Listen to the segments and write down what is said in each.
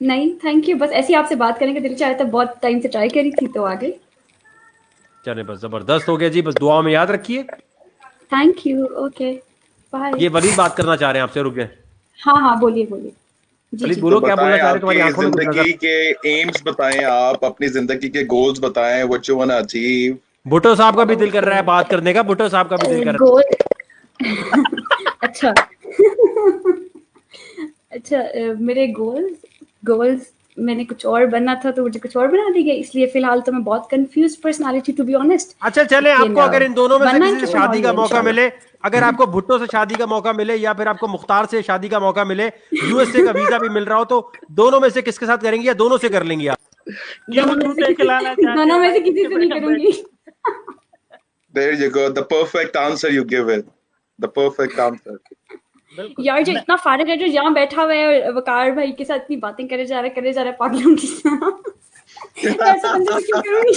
नहीं thank you, बस ऐसे ही आपसे बात करने का दिल चाह रहा था, बहुत टाइम से ट्राई करी थी तो आ गई। चले बस जबरदस्त हो गया जी, बस दुआ में याद रखिए। Thank you, okay, bye. ये वलीद बात करना चाह रहे हैं आपसे, रुक गए। हाँ हाँ, बोलिए बोलिए। जी वलीद जी। तो बोलो, क्या बोलना बताएं चाह रहे हैं, तुम्हारी आपकी आंखों में कुछ नजर। जिंदगी के एम्स बताएं, आप अपनी जिंदगी के गोल्स बताएं, what you want to achieve. Bhutto साहब का भी दिल कर ओके। रहा है बात करने का, भुट्टो साहब का भी दिल कर रहा गोल। अच्छा। अच्छा, मेरे गोल्स गोल्स मैंने कुछ और बनना था तो मुझे कुछ और बना दी गई, इसलिए फिलहाल तो मैं बहुत confuse personality to be honest. है। अच्छा चले, लेकिन आपको अगर इन दोनों में से बनना किसी से शादी एंटरप्रेन्योर का है मौका इंशाल्लाह। मिले, अगर आपको भुट्टो से शादी का मौका मिले या फिर आपको मुख्तार से शादी का मौका मिले, यूएसए का वीजा भी मिल रहा हो, तो दोनों में से किसके साथ करेंगे या दोनों से कर लेंगे आप? दोनों क्यों में से झूठे किसी खिलाना चाहते दोनों हो में भाई, से किसी इससे से नहीं बढ़िया करूंगी। There you go, the perfect answer you give it, the perfect answer. बिल्कुल यार जो इतना फारिग है, जो यहाँ बैठा हुआ है और वकार भाई के साथ इतनी बातें करे जा रहा है पागलों की तरह। ऐसे बंदे से क्यों करूंगी?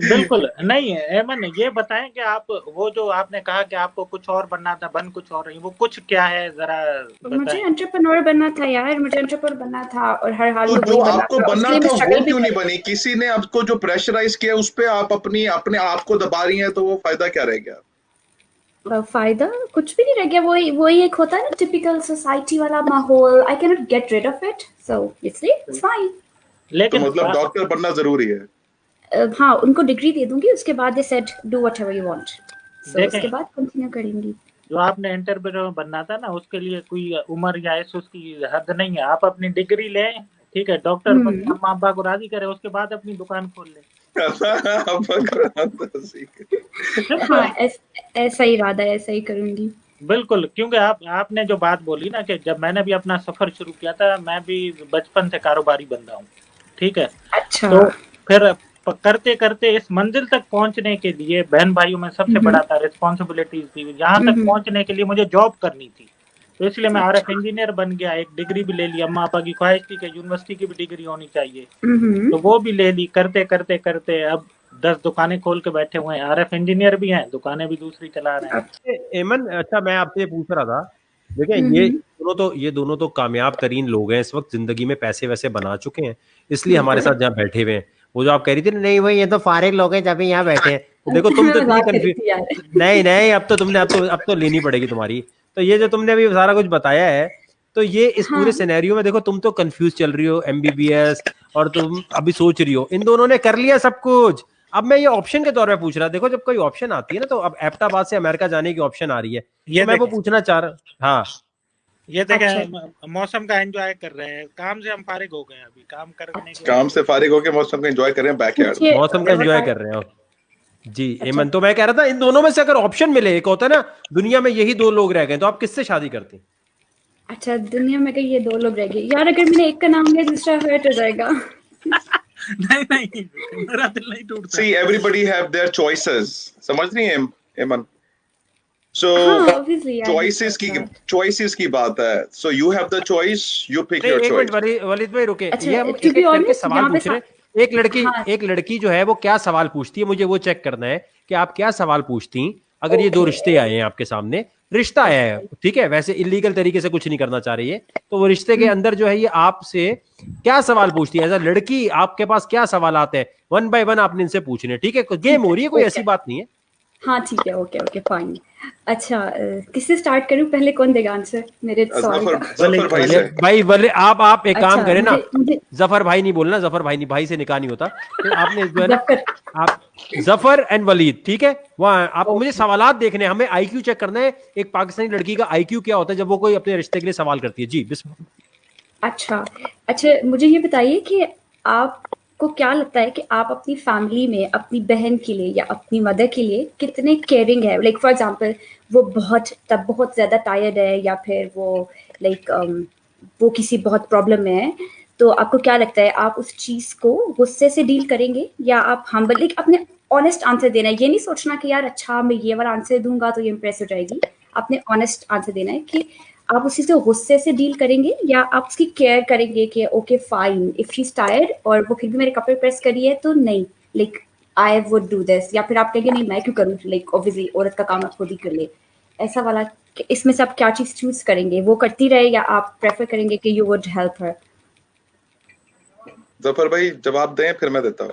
बिल्कुल नहीं। एमन, ये बताएं कि आप वो जो आपने कहा कि आपको कुछ और बनना था, बन कुछ और रही, वो कुछ क्या है, जरा मुझे बताएं। एंटरप्रेन्योर बनना था यार, मुझे एंटरप्रेन्योर बनना था और हर हाल तो में जो वही बनना आपको था, बनना इसलिए मैं था वो स्ट्रगल भी क्यों नहीं कर। बनी? किसी ने आपको जो प्रेशराइज किया उस पे आप अपनी अपने आप को दबा रही हैं, तो वो फायदा क्या रह गया? फायदा कुछ भी नहीं रह गया, वही वही एक होता है ना टिपिकल सोसाइटी वाला माहौल, I can not get rid of it, so it's fine. तो लेकिन मतलब डॉक्टर बनना जरूरी है? हाँ, उनको डिग्री दे दूंगी, उसके बाद they said do whatever you want, so देखें, उसके बाद कंटिन्यू करेंगी। जो आपने एंटरप्रेन्योर बनना था ना, उसके लिए कोई उम्र या ऐसे उसकी हद नहीं है। आप अपनी डिग्री लें, ठीक है, डॉक्टर बन, हम्म। अम्मा अब्बा को राजी करें, उसके बाद अपनी दुकान खोल लें। हाँ, सिंपल। ऐसा ही इरादा है, ऐसा ही करूंगी। बिल्कुल, क्योंकि आपने जो बात बोली ना कि जब मैंने भी अपना सफर शुरू किया था, मैं भी बचपन से कारोबारी बंदा हूँ, ठीक है। अच्छा। तो फिर करते करते इस मंजिल तक पहुंचने के लिए, बहन भाइयों में सबसे हम्म। बड़ा था, रिस्पॉन्सिबिलिटीज थी, यहाँ तक हम्म। पहुंचने के लिए मुझे जॉब करनी थी। तो इसलिए मैं आरएफ अच्छा। इंजीनियर बन गया, एक डिग्री भी ले ली, अम्मा पापा की ख्वाहिश थी कि यूनिवर्सिटी की भी डिग्री होनी चाहिए, हम्म। तो वो भी ले ली। करते करते करते अब 10 दुकानें खोल के बैठे हुए हैं, आरएफ इंजीनियर भी हैं, दुकानें भी दूसरी चला रहे हैं। एमन, अच्छा मैं आपसे ये पूछ रहा था, देखिए हम्म। ये दोनों तो कामयाब तरीन लोग हैं इस वक्त, जिंदगी में पैसे वैसे बना चुके हैं, इसलिए हमारे बिल्कुल। साथ जहाँ बैठे हुए हैं। वो जो आप कह रही थी ना, नहीं भाई ये तो फारिग लोग हैं जब भी यहाँ बैठे हैं, तो देखो तुम मैं तो इतनी मजाक कर रही कंफ्यूज। थी यार। नहीं नहीं, अब तो लेनी पड़ेगी तुम्हारी। तो ये जो तुमने अभी सारा कुछ बताया है, तो ये इस पूरे हाँ सिनेरियो में देखो, तुम तो कंफ्यूज चल रही हो एमबीबीएस, और तुम अभी सोच रही हो, इन दोनों ने कर लिया सब कुछ। अब मैं ये ऑप्शन के तौर पे पूछ रहा, देखो जब कोई ऑप्शन आती है ना, तो अब एबटाबाद से अमेरिका जाने की ऑप्शन आ रही है, तो ये मैं वो देखें, पूछना चाह रहा। हाँ। ये अच्छा। देखें, मौसम का एंजॉय कर रहे हैं, काम से हम फारिग हो गए हैं, अभी काम करने के अच्छा, काम बाद। से फारिग होकर मौसम को एंजॉय करें बैकयार्ड में। मुझे मौसम का एंजॉय बता। कर रहे हो। जी अच्छा। एमन, तो मैं कह रहा था इन दोनों में से अगर ऑप्शन मिले, एक होता है ना दुनिया में यही दो लोग रह गए, तो आप किससे शादी करती? अच्छा, दुनिया में कहीं ये दो लोग रह गए यार, अगर मैंने एक का नाम लिया दूसरा हर्ट हो जाएगा। नहीं नहीं, मेरा दिल नहीं टूटता। See everybody have their choices, समझ रही हैं एमन? सो हाँ ऑब्वियसली आई चॉइसेस रिस्पेक्ट की दैट। चॉइसेस की बात है, so you have the choice, you pick नहीं योर एक मिनट, चॉइस। वलीद भाई रुके, अच्छा, ये हम टू एक बी एक करके ऑनेस्ट सवाल यहाँ पे पूछ रहे हैं। हाँ। एक लड़की जो है वो क्या सवाल पूछती है, मुझे वो चेक करना है कि आप क्या सवाल पूछती। अगर ये दो ओके। रिश्ते आए हैं आपके सामने, रिश्ता आया है, ओके। ठीक है, वैसे इलीगल तरीके से कुछ नहीं करना चाह रही है, तो वो रिश्ते के हम्म। अंदर जो है ये आपसे क्या सवाल पूछती है, एज अ लड़की आपके पास क्या सवाल आते हैं, वन बाय वन आपने इनसे पूछने, ठीक है, गेम ठीक हो है, रही है, कोई ओके। ऐसी बात नहीं है। हाँ ठीक है, ओके ओके फाइन। अच्छा, किससे स्टार्ट करूँ, पहले कौन देगा आंसर मेरे सवाल जफर का? जफर भाई वले से। भाई, वले आप एक काम अच्छा, करें ना, मुझे मुझे जफर भाई नहीं बोलना, जफर भाई नहीं, भाई से निकाह नहीं होता, तो आपने जो है ना, जफर। आप जफर एंड वलीद, ठीक है, वहां आप मुझे ओके। सवालात देखने हैं, हमें आईक्यू चेक करना है, एक पाकिस्तानी लड़की का आईक्यू क्या होता है जब वो कोई अपने रिश्ते के लिए सवाल करती है। जी बिस्मिल्लाह। अच्छा। अच्छा, मुझे ये बताइए कि आपको क्या लगता है कि आप अपनी फैमिली में अपनी बहन के लिए या अपनी मदर के लिए कितने केयरिंग है? लाइक फॉर एग्जांपल, वो बहुत ज़्यादा टायर्ड है या फिर वो लाइक वो किसी बहुत प्रॉब्लम में है, तो आपको क्या लगता है आप उस चीज़ को गुस्से से डील करेंगे या आप हम्बल, लाइक अपने ऑनेस्ट आंसर देना है, ये नहीं सोचना कि यार अच्छा मैं ये वाला आंसर दूंगा तो ये इम्प्रेस हो जाएगी। आपने ऑनेस्ट आंसर देना है कि आप उसी से गुस्से से डील करेंगे या आप उसकी केयर करेंगे कि okay fine, if she is tired और वो फिर भी मेरे कपड़े प्रेस करी है तो नहीं, like I would do this, या फिर आप कहेंगे नहीं मैं क्यों करूँ, लाइक ऑब्वियसली औरत का काम आप खुद ही कर ले, ऐसा वाला कि इसमें से आप क्या चीज चूज करेंगे, वो करती रहे या आप प्रेफर करेंगे कि you would help her? Zafar भाई जवाब दें फिर मैं देता हूँ,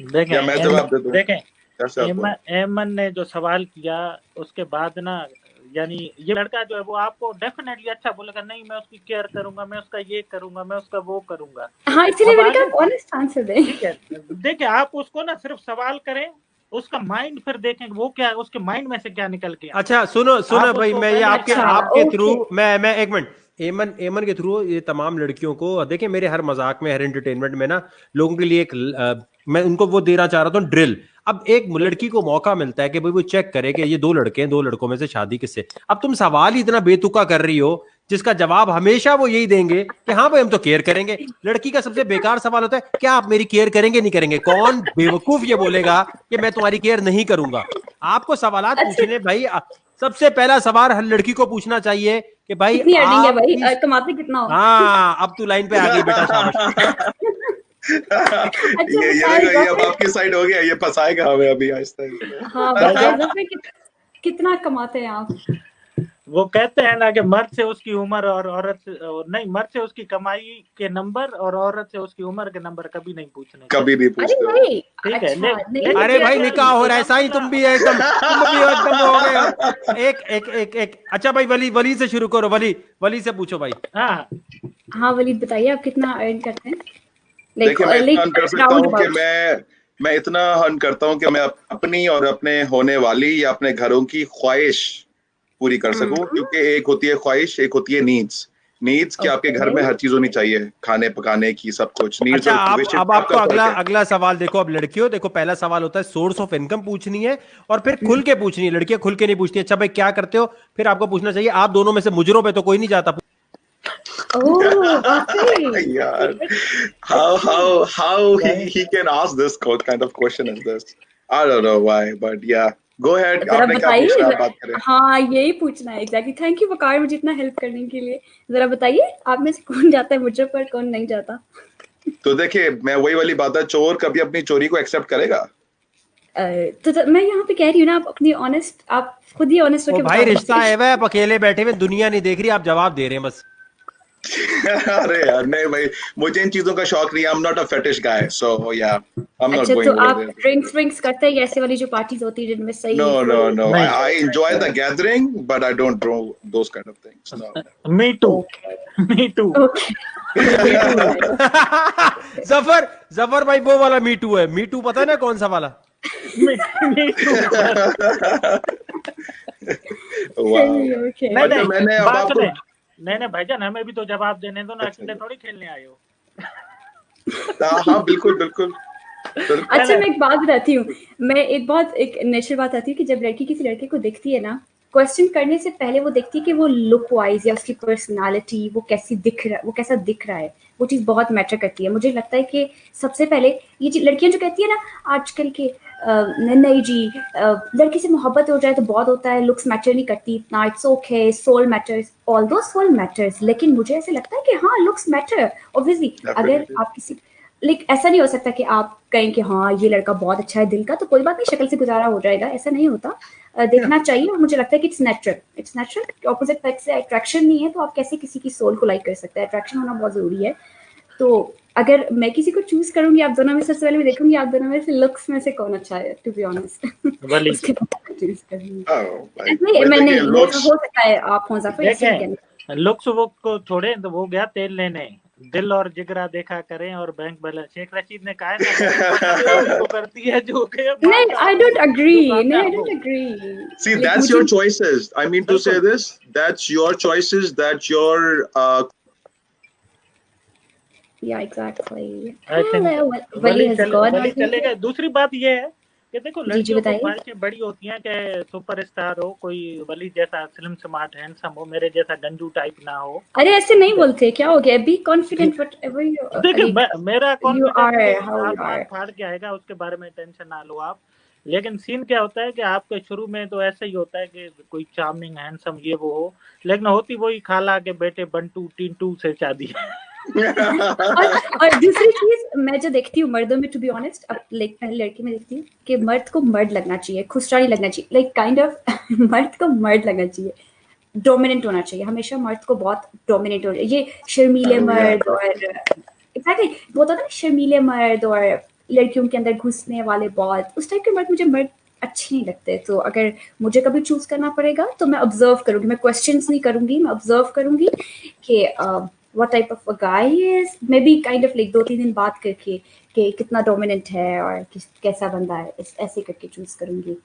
देखें या मैं जवाब दे दूं, देखें कैसे आप बोलें? एमन ने जो सवाल किया उसके बाद ना, यानी ये लड़का जो है वो आपको डेफिनेटली अच्छा बोलेगा, नहीं मैं उसकी केयर करूंगा, मैं उसका ये करूंगा, मैं उसका वो करूंगा। हाँ, इसीलिए अब मैंने आगे कहा ऑनेस्ट आंसर दें। ठीक है, देखिए आप उसको ना सिर्फ सवाल करें, उसका माइंड फिर देखें वो क्या है, उसके माइंड में से क्या निकल के आता है। अच्छा सुनो सुनो आप भाई, उसको मैं ये पहले आपके अच्छा, आपके थ्रू ओके। मैं एक मिनट, एमन के थ्रू ये तमाम लड़कियों को देखिए, मेरे हर मजाक में हर एंटरटेनमेंट में ना लोगों के लिए एक मैं उनको वो देना चाह रहा था ड्रिल। अब एक लड़की को मौका मिलता है कि भाई वो चेक करे कि ये दो लड़के हैं, दो लड़कों में से शादी किससे। अब तुम सवाल ही इतना बेतुका कर रही हो जिसका जवाब हमेशा वो यही देंगे कि हाँ भाई हम तो केयर करेंगे। लड़की का सबसे बेकार सवाल होता है क्या आप मेरी केयर करेंगे नहीं करेंगे। कौन बेवकूफ ये बोलेगा कि मैं तुम्हारी केयर नहीं करूंगा। आपको सवालात अच्छा, पूछने भाई, सबसे पहला सवाल हर लड़की को पूछना चाहिए कि भाई कितनी अर्निंग है आप भाई, इस, कमाते कितना हो? हाँ अब तू लाइन पे आ गई बेटा, शाबाश। अच्छा ये बताए देखो, ये अब जफर। आपकी साइड हो गया, ये फंसाएगा हमें अभी आहिस्ता आहिस्ता। हाँ बताए जफर, कितना कमाते हैं आप? वो कहते हैं ना कि मर्द से उसकी उम्र और औरत से नहीं, मर्द से उसकी कमाई के नंबर और औरत से उसकी उम्र के नंबर कभी नहीं पूछने कभी चाहिए। भी अरे पूछते हो? नहीं, ठीक है, अच्छा नहीं लेकिन अरे मुझे भाई ऐसा निकाह हो रहा है, साईं तुम भी एकदम, तुम भी एकदम हो गए हो। एक अच्छा भाई, वली से शुरू करो, वली से पूछो भाई। हाँ हाँ वलीद बताइए आप कितना अर्न करते हैं? देखिए मैं इतना अर्न कर सकता राउंड हूँ कि अबाउट। मैं इतना अर्न करता हूँ कि मैं अपनी और अपने होने वाली या अपने घरों की ख्वाहिश पूरी कर सकूं, क्योंकि एक होती है ख्वाहिश, एक होती है नीड्स कि आपके घर में ओके। हर चीज होनी चाहिए, खाने पकाने की, सब कुछ। नीड्स अच्छा और आप विशेष अब में आपको आपका अगला फर्क है। अगला सवाल देखो। अब लड़कियों देखो, पहला सवाल होता है सोर्स ऑफ इनकम पूछनी है और फिर खुल के पूछनी है। लड़कियां खुल के नहीं पूछती अच्छा भाई क्या करते हो, फिर आपको पूछना चाहिए आप दोनों में से मुजरों पे तो कोई नहीं जाता। ओह वाकई। यार, अच्छा how he can ask this kind of question as this? I don't know why, but yeah, go ahead. जरा आपने क्या बताइए पूछना है, आप बात करें। हाँ यही पूछना है एग्जैक्टली। थैंक यू वकार मुझे इतना हेल्प करने के लिए। जरा बताइए आप में से कौन जाता है मुझे पर, कौन नहीं जाता? तो देखिए, मैं वही वाली बात है, चोर कभी अपनी चोरी को एक्सेप्ट करेगा? तो मैं यहाँ पे कह रही हूँ ना, आप अपनी ऑनेस्ट, आप खुद ही ऑनेस्ट ओ होके भाई बता रिश्ता दीजिए। है वह, आप अकेले बैठे हुए, दुनिया नहीं देख रही, आप जवाब दे रहे हैं बस। अरे यार नहीं भाई, मुझे इन चीजों का शौक नहीं है। I'm not a fetish guy, so yeah, I'm not अच्छा तो going over आप there. ड्रिंक्स विंक्स करते हैं ऐसे वाली जो पार्टीज होती है जिनमें सही No. नहीं, I enjoy the gathering, but I don't do those kind of things. No. Me too okay me too okay. Me too है। जफर भाई वो वाला मीटू है, मीटू पता है ना कौन सा वाला। Me too Wow. ओके। नहीं अच्छा, मैंने नहीं, अब बात आपको, सुने, नहीं भाईजान हमें भी तो जवाब देने दो ना, अकेले थोड़ी खेलने आए हो। हाँ बिल्कुल बिल्कुल बिल्कुल। अच्छा मैं एक बात बताती हूँ, मैं एक नेचुरल बात आती है कि जब लड़की किसी लड़के को देखती है ना, क्वेश्चन करने से पहले वो देखती है कि वो लुक वाइज या उसकी पर्सनालिटी वो कैसा दिख रहा है। वो चीज़ बहुत मैटर करती है। मुझे लगता है कि सबसे पहले ये लड़कियां जो कहती है ना आजकल के नहीं जी, लड़की से मोहब्बत हो जाए तो बहुत होता है, लुक्स मैटर नहीं करती इतना, it's okay, soul matters, although soul matters. लेकिन मुझे ऐसे लगता है कि हाँ लुक्स मैटर ऑब्वियसली। अगर Definitely. आप किसी ऐसा नहीं हो सकता कि आप कहें कि हाँ ये लड़का बहुत अच्छा है दिल का तो कोई बात नहीं, शक्ल से गुजारा हो जाएगा, ऐसा नहीं होता। देखना चाहिए। और मुझे लगता है कि इट्स नेचुरल। ऑपोजिट सेक्स से अट्रैक्शन नहीं है तो आप कैसे किसी की सोल को लाइक कर सकते हैं? अट्रैक्शन होना बहुत जरूरी है। तो अगर मैं किसी को चूज करूंगी आप दोनों में, सबसे पहले मैं देखूंगी आप दोनों में से लुक्स में से कौन अच्छा है, टू बी ऑनेस्ट। वली उसके बाद चूज करूंगी। Oh, भाई नहीं भाई मैंने देखिए, हो looks सकता है आप हो जाफर ऐसे भी कहना। देखें, लुक्स वो को छोड़े तो वो गया तेल लेने, दिल और जिगरा देखा करें और बैंक बैलेंस। शेख रशीद ने कहा है ना, वो करती है जो कि नहीं आई डोंट अग्री, नहीं आई आपको। Don't agree. see, like that's मुझे your choices. I mean to say बिल्कुल this, that's your choices, that's your yeah exactly। I think Hello, Wali has gone Wali I think। चलेगा। दूसरी बात ये है कि देखो जी लड़कियों को बताइए। ख्वाहिशें बड़ी होती हैं कि सुपरस्टार हो, कोई वली जैसा स्लिम स्मार्ट हैंडसम हो, मेरे जैसा गंजू टाइप ना हो। अरे ऐसे नहीं ठीक है, बोलते, क्या हो गया? Be confident what ever you देखिए मेरा यू कॉन्फिडेंस आर, तो हाउ यू आसमान आर। फाड़ के आएगा, उसके बारे में टेंशन ना लो आप। लेकिन सीन क्या होता है कि आपके शुरू में तो ऐसा ही होता है कि कोई चार्मिंग हैंडसम ये वो हो, लेकिन होती वही खाला के बेटे बंटू टिंटू से शादी। और दूसरी चीज मैं जो देखती हूँ मर्दों में, टू बी ऑनेस्ट, अब लाइक पहले लड़की में देखती हूँ कि मर्द को मर्द लगना चाहिए, खुशरा नहीं लगना चाहिए, लाइक काइंड ऑफ मर्द को मर्द लगना चाहिए, डोमिनेंट होना चाहिए हमेशा, मर्द को बहुत डोमिनेंट होना चाहिए। ये शर्मीले मर्द और एग्जैक्टली वो होता था ना, शर्मीले मर्द और लड़कियों के अंदर घुसने वाले, बहुत उस टाइप के मुझे मर्द अच्छे नहीं लगते। तो अगर मुझे कभी चूज करना पड़ेगा तो मैं ऑब्जर्व करूंगी, मैं क्वेश्चंस नहीं करूंगी, मैं ऑब्जर्व करूंगी कि what type of a guy is, may be kind of like 2-3 दिन बात करके कि कितना डोमिनेंट है और कैसा बंदा है, ऐसे करके चूज करूंगी।